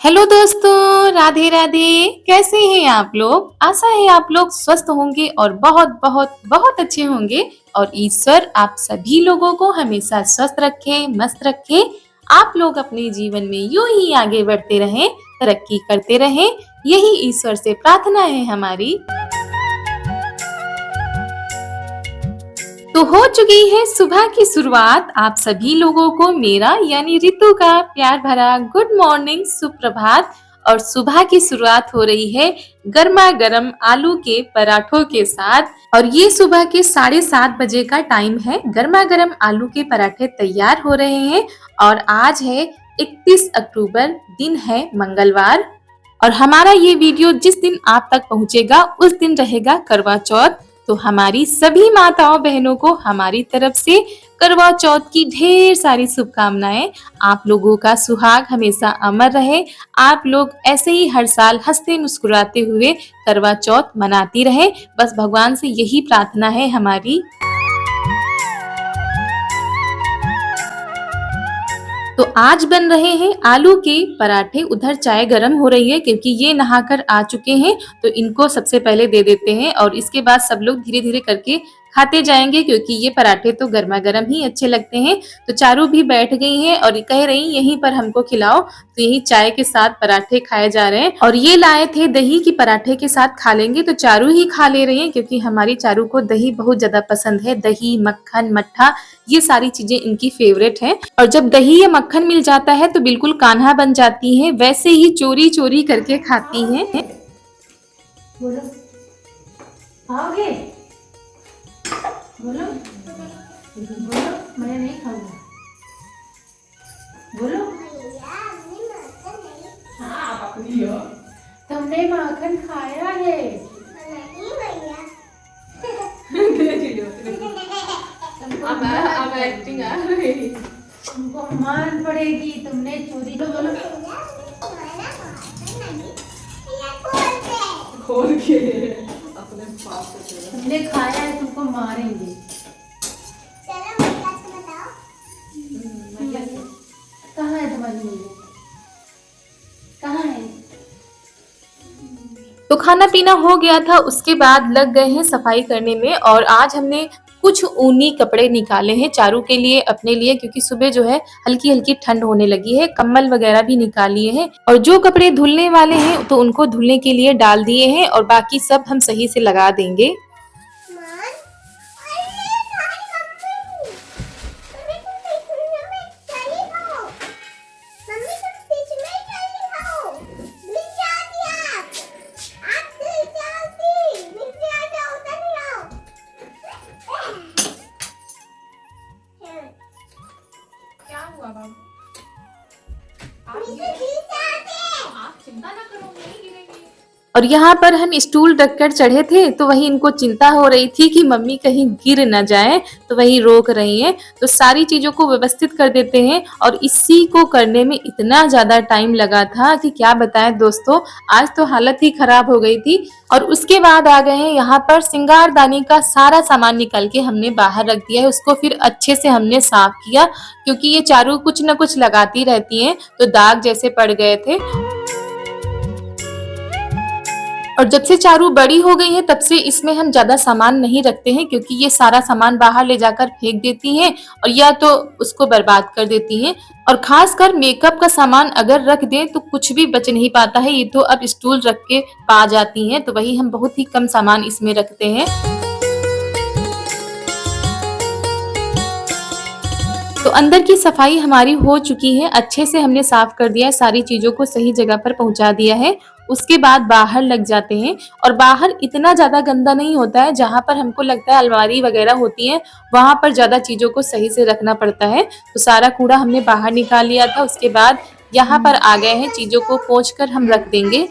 Hello दोस्तों, राधे राधे। कैसे हैं आप लोग? आशा है आप लोग स्वस्थ होंगे और बहुत बहुत बहुत अच्छे होंगे। और ईश्वर आप सभी लोगों को हमेशा स्वस्थ रखे, मस्त रखे। आप लोग अपने जीवन में यूं ही आगे बढ़ते रहें, तरक्की करते रहें। यही ईश्वर से प्रार्थना है हमारी। तो हो चुकी है सुबह की शुरुआत। आप सभी लोगों को मेरा यानी रितु का प्यार भरा गुड मॉर्निंग, सुप्रभात। और सुबह की शुरुआत हो रही है गर्मा गर्म आलू के पराठों के साथ। और ये सुबह के 7:30 बजे का टाइम है। गर्मा गर्म आलू के पराठे तैयार हो रहे हैं। और आज है 31 अक्टूबर, दिन है मंगलवार। और हमारा ये वीडियो जिस दिन आप तक पहुंचेगा उस दिन रहेगा करवा चौथ। तो हमारी सभी माताओं बहनों को हमारी तरफ से करवा चौथ की ढेर सारी शुभकामनाएं। आप लोगों का सुहाग हमेशा अमर रहे। आप लोग ऐसे ही हर साल हंसते मुस्कुराते हुए करवा चौथ मनाती रहे। बस भगवान से यही प्रार्थना है हमारी। तो आज बन रहे हैं आलू के पराठे। उधर चाय गरम हो रही है क्योंकि ये नहाकर आ चुके हैं। तो इनको सबसे पहले दे देते हैं और इसके बाद सब लोग धीरे धीरे करके खाते जाएंगे क्योंकि ये पराठे तो गर्मा गर्म ही अच्छे लगते हैं। तो चारू भी बैठ गई हैं और कह रही यहीं पर हमको खिलाओ। तो यही चाय के साथ पराठे खाए जा रहे हैं। और ये लाए थे दही की पराठे के साथ खा लेंगे, तो चारू ही खा ले रही है क्योंकि हमारी चारू को दही बहुत ज्यादा पसंद है। दही, मक्खन, मट्ठा, ये सारी चीजें इनकी फेवरेट हैं। और जब दही या मक्खन मिल जाता है तो बिल्कुल कान्हा बन जाती हैं। वैसे ही चोरी चोरी करके खाती हैं। बोलो, खाओगे? बोलो, बोलो, मैं नहीं खाऊंगा। बोलो, हाँ पकड़ी हो। तुमने माखन खाया है? अब एक्टिंग आ रही। तुमको मान पड़ेगी, तुमने चोरी तो बोलो खोल के अपने पास से तुमने खाया है, तुमको मारेंगे। कहाँ है तुम्हारी मैया? कहाँ है? तो खाना पीना हो गया था, उसके बाद लग गए हैं सफाई करने में। और आज हमने कुछ ऊनी कपड़े निकाले हैं चारू के लिए, अपने लिए, क्योंकि सुबह जो है हल्की हल्की ठंड होने लगी है। कम्बल वगैरह भी निकाल लिए हैं और जो कपड़े धुलने वाले हैं तो उनको धुलने के लिए डाल दिए हैं और बाकी सब हम सही से लगा देंगे। आप चिंता ना करो, नहीं गिरेंगे। और यहाँ पर हम स्टूल रखकर चढ़े थे तो वही इनको चिंता हो रही थी कि मम्मी कहीं गिर न जाए, तो वही रोक रही हैं। तो सारी चीजों को व्यवस्थित कर देते हैं और इसी को करने में इतना ज्यादा टाइम लगा था कि क्या बताएं दोस्तों। आज तो हालत ही खराब हो गई थी। और उसके बाद आ गए हैं यहाँ पर सिंगारदानी का सारा सामान निकल के हमने बाहर रख दिया है। उसको फिर अच्छे से हमने साफ किया क्योंकि ये चारू कुछ न कुछ लगाती रहती हैं तो दाग जैसे पड़ गए थे। और जब से चारू बड़ी हो गई है तब से इसमें हम ज्यादा सामान नहीं रखते हैं क्योंकि ये सारा सामान बाहर ले जाकर फेंक देती हैं और या तो उसको बर्बाद कर देती हैं। और खासकर मेकअप का सामान अगर रख दें तो कुछ भी बच नहीं पाता है। ये तो अब स्टूल रख के पा जाती हैं, तो वही हम बहुत ही कम सामान इसमें रखते हैं। तो अंदर की सफाई हमारी हो चुकी है, अच्छे से हमने साफ कर दिया है, सारी चीजों को सही जगह पर पहुंचा दिया है। उसके बाद बाहर लग जाते हैं और बाहर इतना ज्यादा गंदा नहीं होता है। जहां पर हमको लगता है अलमारी वगैरह होती है वहां पर ज्यादा चीजों को सही से रखना पड़ता है। तो सारा कूड़ा हमने बाहर निकाल लिया था। उसके बाद यहाँ पर आ गए हैं, चीजों को पोंछ कर हम रख देंगे।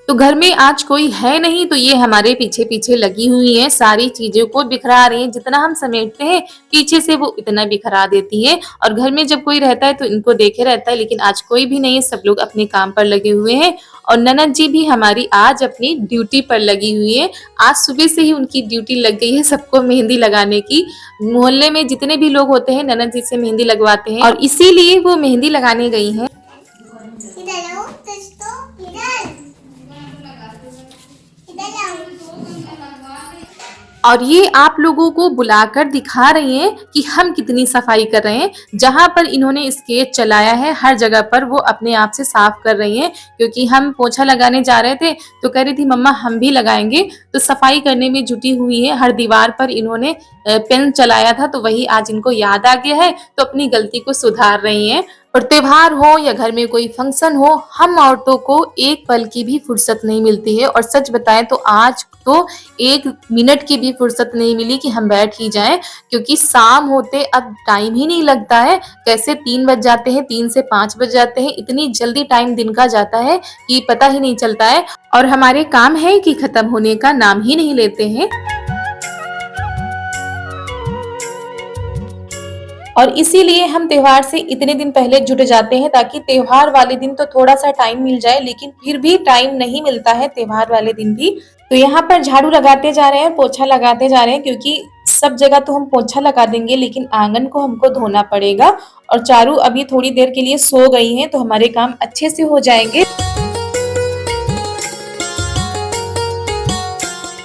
तो घर में आज कोई है नहीं तो ये हमारे पीछे पीछे लगी हुई हैं, सारी चीजों को बिखरा रही हैं। जितना हम समेटते हैं पीछे से वो इतना बिखरा देती हैं। और घर में जब कोई रहता है तो इनको देखे रहता है, लेकिन आज कोई भी नहीं है, सब लोग अपने काम पर लगे हुए हैं। और ननद जी भी हमारी आज अपनी ड्यूटी पर लगी हुई है। आज सुबह से ही उनकी ड्यूटी लग गई है सबको मेहंदी लगाने की। मोहल्ले में जितने भी लोग होते हैं ननद जी से मेहंदी लगवाते हैं और इसीलिए वो मेहंदी लगाने गई हैं। इधर आओ, इधर इधर आओ। और ये आप लोगों को बुलाकर दिखा रही हैं कि हम कितनी सफाई कर रहे हैं। जहां पर इन्होंने स्केच चलाया है हर जगह पर वो अपने आप से साफ कर रही हैं, क्योंकि हम पोछा लगाने जा रहे थे तो कह रही थी मम्मा हम भी लगाएंगे, तो सफाई करने में जुटी हुई है। हर दीवार पर इन्होंने पेन चलाया था तो वही आज इनको याद आ गया है तो अपनी गलती को सुधार रही हैं। और त्योहार हो या घर में कोई फंक्शन हो, हम औरतों को एक पल की भी फुर्सत नहीं मिलती है। और सच बताएं तो आज तो 1 मिनट की भी फुर्सत नहीं मिली कि हम बैठ ही जाएं, क्योंकि शाम होते अब टाइम ही नहीं लगता है। कैसे 3 बज जाते हैं, 3 से 5 बज जाते हैं, इतनी जल्दी टाइम दिन का जाता है कि पता ही नहीं चलता है। और हमारे काम है कि खत्म होने का नाम ही नहीं लेते हैं। और इसीलिए हम त्योहार से इतने दिन पहले जुट जाते हैं ताकि त्योहार वाले दिन तो थोड़ा सा टाइम मिल जाए, लेकिन फिर भी टाइम नहीं मिलता है त्योहार वाले दिन भी। तो यहाँ पर झाड़ू लगाते जा रहे हैं, पोछा लगाते जा रहे हैं, क्योंकि सब जगह तो हम पोछा लगा देंगे लेकिन आंगन को हमको धोना पड़ेगा। और चारू अभी थोड़ी देर के लिए सो गई हैं तो हमारे काम अच्छे से हो जाएंगे।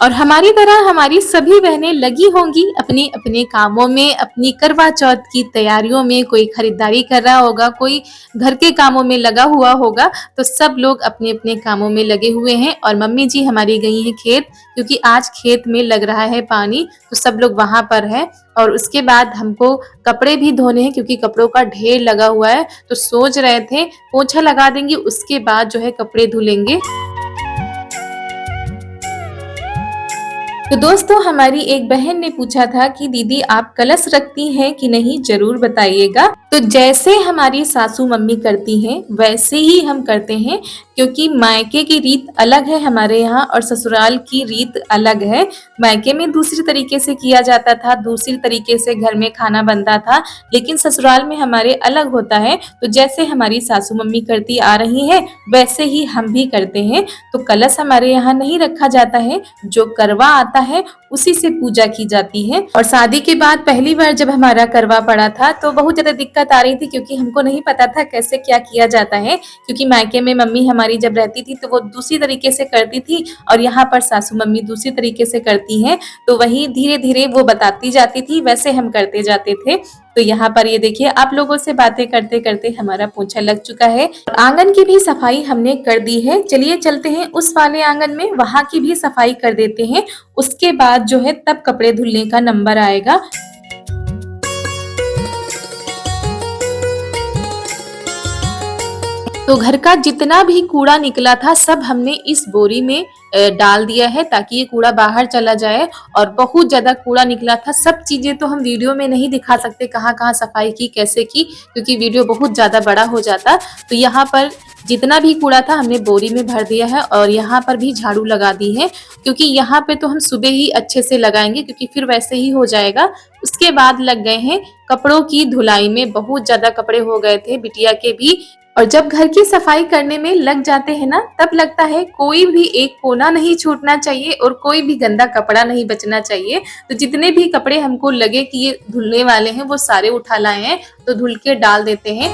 और हमारी तरह हमारी सभी बहनें लगी होंगी अपने अपने कामों में, अपनी करवा चौथ की तैयारियों में। कोई खरीदारी कर रहा होगा, कोई घर के कामों में लगा हुआ होगा, तो सब लोग अपने अपने कामों में लगे हुए हैं। और मम्मी जी हमारी गई हैं खेत, क्योंकि आज खेत में लग रहा है पानी, तो सब लोग वहां पर है। और उसके बाद हमको कपड़े भी धोने हैं, क्योंकि कपड़ों का ढेर लगा हुआ है। तो सोच रहे थे पोछा लगा देंगे, उसके बाद जो है कपड़े धुलेंगे। तो दोस्तों हमारी एक बहन ने पूछा था कि दीदी आप कलश रखती हैं कि नहीं, जरूर बताइएगा। तो जैसे हमारी सासू मम्मी करती हैं वैसे ही हम करते हैं, क्योंकि मायके की रीत अलग है हमारे यहाँ और ससुराल की रीत अलग है। मायके में दूसरी तरीके से किया जाता था, दूसरी तरीके से घर में खाना बनता था, लेकिन ससुराल में हमारे अलग होता है। तो जैसे हमारी सासू मम्मी करती आ रही है वैसे ही हम भी करते हैं। तो कलश हमारे यहाँ नहीं रखा जाता है, जो करवा आता है उसी से पूजा की जाती है। और शादी के बाद पहली बार जब हमारा करवा पड़ा था तो बहुत ज्यादा दिक्कत आ रही थी, क्योंकि हमको नहीं पता था कैसे क्या किया जाता है। क्योंकि मायके में मम्मी हमारी जब रहती थी तो वो दूसरी तरीके से करती थी और यहाँ पर सासू मम्मी दूसरी तरीके से करती हैं। तो वही धीरे धीरे वो बताती जाती थी, वैसे हम करते जाते थे। तो यहाँ पर ये देखिए आप लोगों से बातें करते करते हमारा पोछा लग चुका है। आंगन की भी सफाई हमने कर दी है। चलिए चलते हैं उस वाले आंगन में, वहां की भी सफाई कर देते हैं। उसके बाद जो है तब कपड़े धुलने का नंबर आएगा। तो घर का जितना भी कूड़ा निकला था सब हमने इस बोरी में डाल दिया है ताकि ये कूड़ा बाहर चला जाए। और बहुत ज्यादा कूड़ा निकला था। सब चीजें तो हम वीडियो में नहीं दिखा सकते कहाँ कहाँ सफाई की, कैसे की, क्योंकि वीडियो बहुत ज्यादा बड़ा हो जाता। तो यहाँ पर जितना भी कूड़ा था हमने बोरी में भर दिया है और यहाँ पर भी झाड़ू लगा दी है, क्योंकि यहाँ पे तो हम सुबह ही अच्छे से लगाएंगे, क्योंकि फिर वैसे ही हो जाएगा। उसके बाद लग गए हैं कपड़ों की धुलाई में। बहुत ज्यादा कपड़े हो गए थे बिटिया के भी। और जब घर की सफाई करने में लग जाते हैं ना, तब लगता है कोई भी एक कोना नहीं छूटना चाहिए और कोई भी गंदा कपड़ा नहीं बचना चाहिए। तो जितने भी कपड़े हमको लगे कि ये धुलने वाले हैं वो सारे उठा लाए हैं, तो धुल के डाल देते हैं।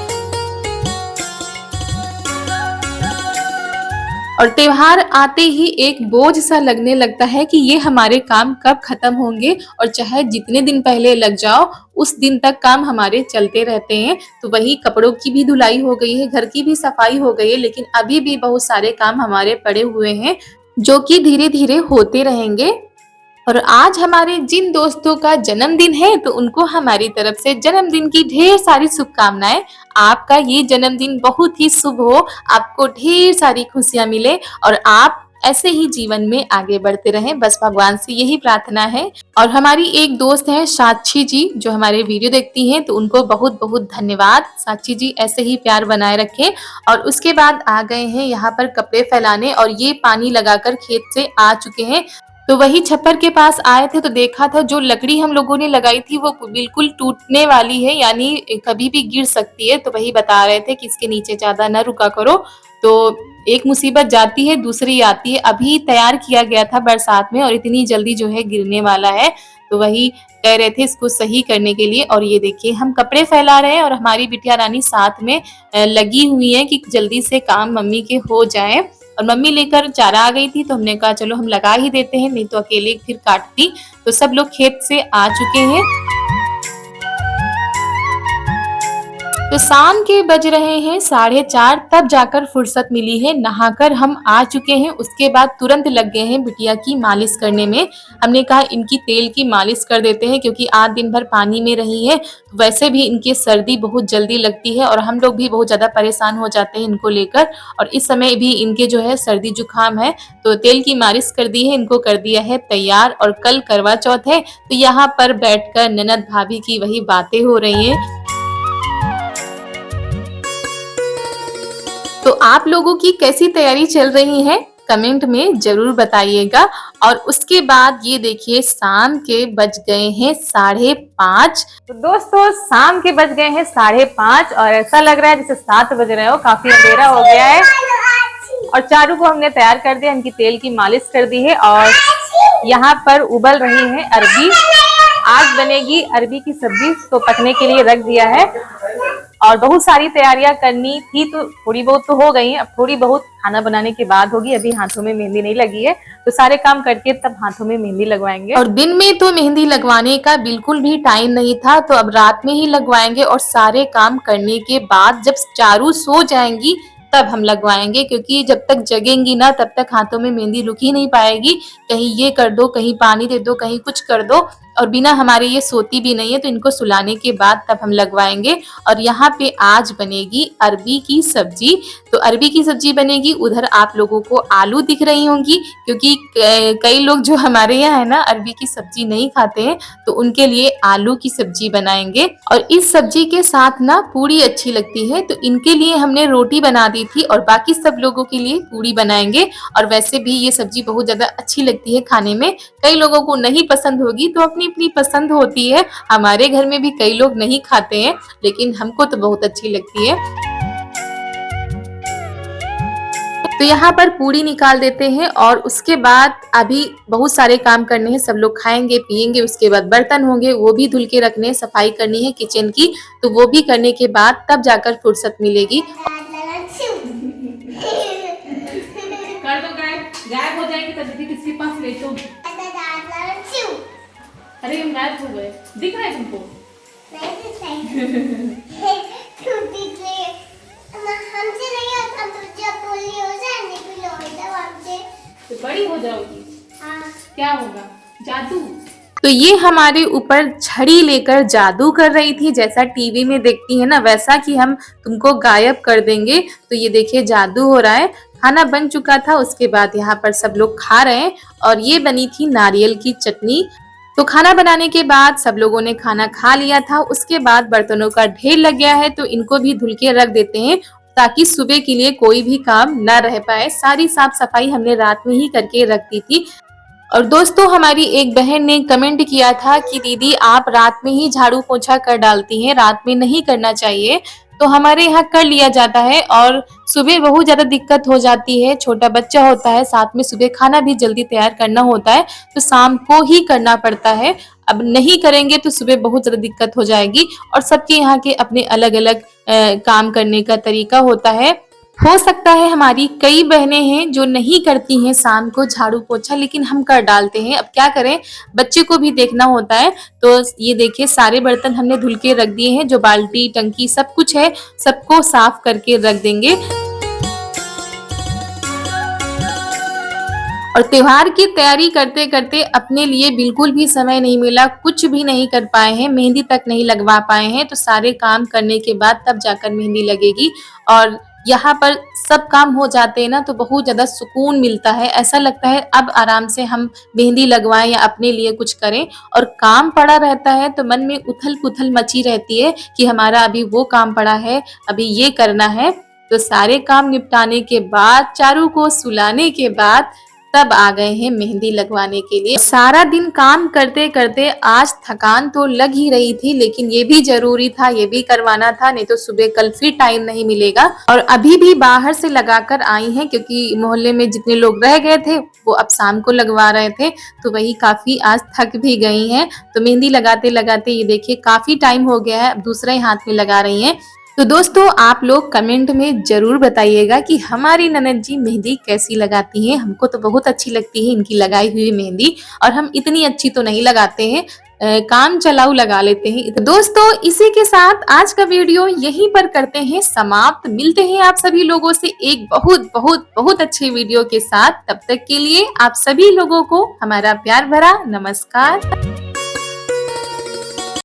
और त्योहार आते ही एक बोझ सा लगने लगता है कि ये हमारे काम कब खत्म होंगे। और चाहे जितने दिन पहले लग जाओ उस दिन तक काम हमारे चलते रहते हैं। तो वही कपड़ों की भी धुलाई हो गई है, घर की भी सफाई हो गई है, लेकिन अभी भी बहुत सारे काम हमारे पड़े हुए हैं जो कि धीरे धीरे होते रहेंगे। और आज हमारे जिन दोस्तों का जन्मदिन है तो उनको हमारी तरफ से जन्मदिन की ढेर सारी शुभकामनाएं। आपका ये जन्मदिन बहुत ही शुभ हो, आपको ढेर सारी खुशियां मिले और आप ऐसे ही जीवन में आगे बढ़ते रहें, बस भगवान से यही प्रार्थना है। और हमारी एक दोस्त है साक्षी जी, जो हमारे वीडियो देखती हैं, तो उनको बहुत बहुत धन्यवाद। साक्षी जी ऐसे ही प्यार बनाए रखें। और उसके बाद आ गए हैं यहाँ पर कपड़े फैलाने, और ये पानी लगाकर खेत से आ चुके हैं। तो वही छप्पर के पास आए थे तो देखा था जो लकड़ी हम लोगों ने लगाई थी वो बिल्कुल टूटने वाली है, यानी कभी भी गिर सकती है। तो वही बता रहे थे कि इसके नीचे ज्यादा न रुका करो। तो एक मुसीबत जाती है दूसरी आती है। अभी तैयार किया गया था बरसात में और इतनी जल्दी जो है गिरने वाला है, तो वही कह रहे थे इसको सही करने के लिए। और ये देखिए हम कपड़े फैला रहे हैं और हमारी बिटिया रानी साथ में लगी हुई है कि जल्दी से काम मम्मी के हो जाए। और मम्मी लेकर चारा आ गई थी तो हमने कहा चलो हम लगा ही देते हैं, नहीं तो अकेले फिर काटती। तो सब लोग खेत से आ चुके हैं। तो शाम के बज रहे हैं 4:30, तब जाकर फुर्सत मिली है। नहाकर हम आ चुके हैं, उसके बाद तुरंत लग गए हैं बिटिया की मालिश करने में। हमने कहा इनकी तेल की मालिश कर देते हैं, क्योंकि आज दिन भर पानी में रही है। वैसे भी इनकी सर्दी बहुत जल्दी लगती है और हम लोग भी बहुत ज़्यादा परेशान हो जाते हैं इनको लेकर। और इस समय भी इनके जो है सर्दी जुकाम है, तो तेल की मालिश कर दी है, इनको कर दिया है तैयार। और कल करवा चौथ है, तो यहाँ पर बैठकर ननद भाभी की वही बातें हो रही हैं। तो आप लोगों की कैसी तैयारी चल रही है कमेंट में जरूर बताइएगा। और उसके बाद ये देखिए शाम के बज गए हैं 5:30। तो दोस्तों शाम के बज गए हैं 5:30 और ऐसा लग रहा है जैसे 7 बज रहे हो, काफी अंधेरा हो गया है। और चारू को हमने तैयार कर दिया, इनकी तेल की मालिश कर दी है। और यहाँ पर उबल रही है अरबी, आज बनेगी अरबी की सब्जी, तो पकने के लिए रख दिया है। और बहुत सारी तैयारियां करनी थी, तो थोड़ी बहुत तो हो गई है, अब थोड़ी बहुत खाना बनाने के बाद होगी। अभी हाथों में मेहंदी नहीं लगी है, तो सारे काम करके तब हाथों में मेहंदी लगवाएंगे। और दिन में तो मेहंदी लगवाने का बिल्कुल भी टाइम नहीं था, तो अब रात में ही लगवाएंगे। और सारे काम करने के बाद जब चारू सो जाएंगी तब हम लगवाएंगे, क्योंकि जब तक जगेंगी ना तब तक हाथों में मेहंदी रुक ही नहीं पाएगी। कहीं ये कर दो, कहीं पानी दे दो, कहीं कुछ कर दो। और बिना हमारे ये सोती भी नहीं है, तो इनको सुलाने के बाद तब हम लगवाएंगे। और यहाँ पे आज बनेगी अरबी की सब्जी। तो अरबी की सब्जी बनेगी, उधर आप लोगों को आलू दिख रही होंगी, क्योंकि कई लोग जो हमारे यहाँ है ना अरबी की सब्जी नहीं खाते हैं, तो उनके लिए आलू की सब्जी बनाएंगे। और इस सब्जी के साथ ना पूरी अच्छी लगती है, तो इनके लिए हमने रोटी बना दी थी और बाकी सब लोगों के लिए पूरी बनाएंगे। और वैसे भी ये सब्जी बहुत ज्यादा अच्छी लगती है खाने में। कई लोगों को नहीं पसंद होगी, तो अपनी अपनी पसंद होती है। हमारे घर में भी कई लोग नहीं खाते हैं, लेकिन हमको तो बहुत अच्छी लगती है। तो यहाँ पर पूरी निकाल देते हैं और उसके बाद अभी बहुत सारे काम करने हैं। सब लोग खाएंगे पिएंगे, उसके बाद बर्तन होंगे, वो भी धुल के रखने, सफाई करनी है किचन की, तो वो भी करने के बाद तब जाकर फुर्सत मिलेगी। कर दो गायब हो जाएगी तो दीदी किसके पास ले तो। अरे हम गायब हो गए, दिख रहा है तुमको? हमसे नहीं आता, तो जब बोली हो जाए हमसे तो बड़ी हो जाओगी। हाँ। क्या होगा? जादू। तो ये हमारे ऊपर छड़ी लेकर जादू कर रही थी, जैसा टीवी में देखती है ना वैसा कि हम तुमको गायब कर देंगे। तो ये देखिए जादू हो रहा है। खाना बन चुका था, उसके बाद यहाँ पर सब लोग खा रहे हैं। और ये बनी थी नारियल की चटनी। तो खाना बनाने के बाद सब लोगों ने खाना खा लिया था। उसके बाद बर्तनों का ढेर लग गया है, तो इनको भी धुल के रख देते हैं, ताकि सुबह के लिए कोई भी काम न रह पाए। सारी साफ सफाई हमने रात में ही करके रख दी थी। और दोस्तों हमारी एक बहन ने कमेंट किया था कि दीदी आप रात में ही झाड़ू पोछा कर डालती हैं, रात में नहीं करना चाहिए। तो हमारे यहाँ कर लिया जाता है और सुबह बहुत ज़्यादा दिक्कत हो जाती है, छोटा बच्चा होता है, साथ में सुबह खाना भी जल्दी तैयार करना होता है, तो शाम को ही करना पड़ता है। अब नहीं करेंगे तो सुबह बहुत ज़्यादा दिक्कत हो जाएगी। और सबके यहाँ के अपने अलग अलग काम करने का तरीका होता है। हो सकता है हमारी कई बहनें हैं जो नहीं करती हैं शाम को झाड़ू पोछा, लेकिन हम कर डालते हैं। अब क्या करें, बच्चे को भी देखना होता है। तो ये देखिए सारे बर्तन हमने धुल के रख दिए हैं, जो बाल्टी टंकी सब कुछ है सबको साफ करके रख देंगे। और त्योहार की तैयारी करते करते अपने लिए बिल्कुल भी समय नहीं मिला, कुछ भी नहीं कर पाए हैं, मेहंदी तक नहीं लगवा पाए हैं। तो सारे काम करने के बाद तब जाकर मेहंदी लगेगी। और यहाँ पर सब काम हो जाते हैं ना तो बहुत ज़्यादा सुकून मिलता है। ऐसा लगता है अब आराम से हम मेहंदी लगवाएं या अपने लिए कुछ करें, और काम पड़ा रहता है तो मन में उथल-पुथल मची रहती है कि हमारा अभी वो काम पड़ा है, अभी ये करना है। तो सारे काम निपटाने के बाद, चारों को सुलाने के बाद तब आ गए हैं मेहंदी लगवाने के लिए। सारा दिन काम करते करते आज थकान तो लग ही रही थी, लेकिन ये भी जरूरी था, ये भी करवाना था, नहीं तो सुबह कल फिर टाइम नहीं मिलेगा। और अभी भी बाहर से लगाकर आई हैं क्योंकि मोहल्ले में जितने लोग रह गए थे वो अब शाम को लगवा रहे थे, तो वही काफी आज थक भी गई हैं। तो मेहंदी लगाते लगाते ये देखिए काफी टाइम हो गया है, अब दूसरे हाथ में लगा रही हैं। तो दोस्तों आप लोग कमेंट में जरूर बताइएगा कि हमारी ननद जी मेहंदी कैसी लगाती हैं। हमको तो बहुत अच्छी लगती है इनकी लगाई हुई मेहंदी, और हम इतनी अच्छी तो नहीं लगाते हैं, काम चलाऊ लगा लेते हैं। तो दोस्तों इसी के साथ आज का वीडियो यहीं पर करते हैं समाप्त। मिलते हैं आप सभी लोगों से एक बहुत बहुत बहुत अच्छे वीडियो के साथ। तब तक के लिए आप सभी लोगों को हमारा प्यार भरा नमस्कार।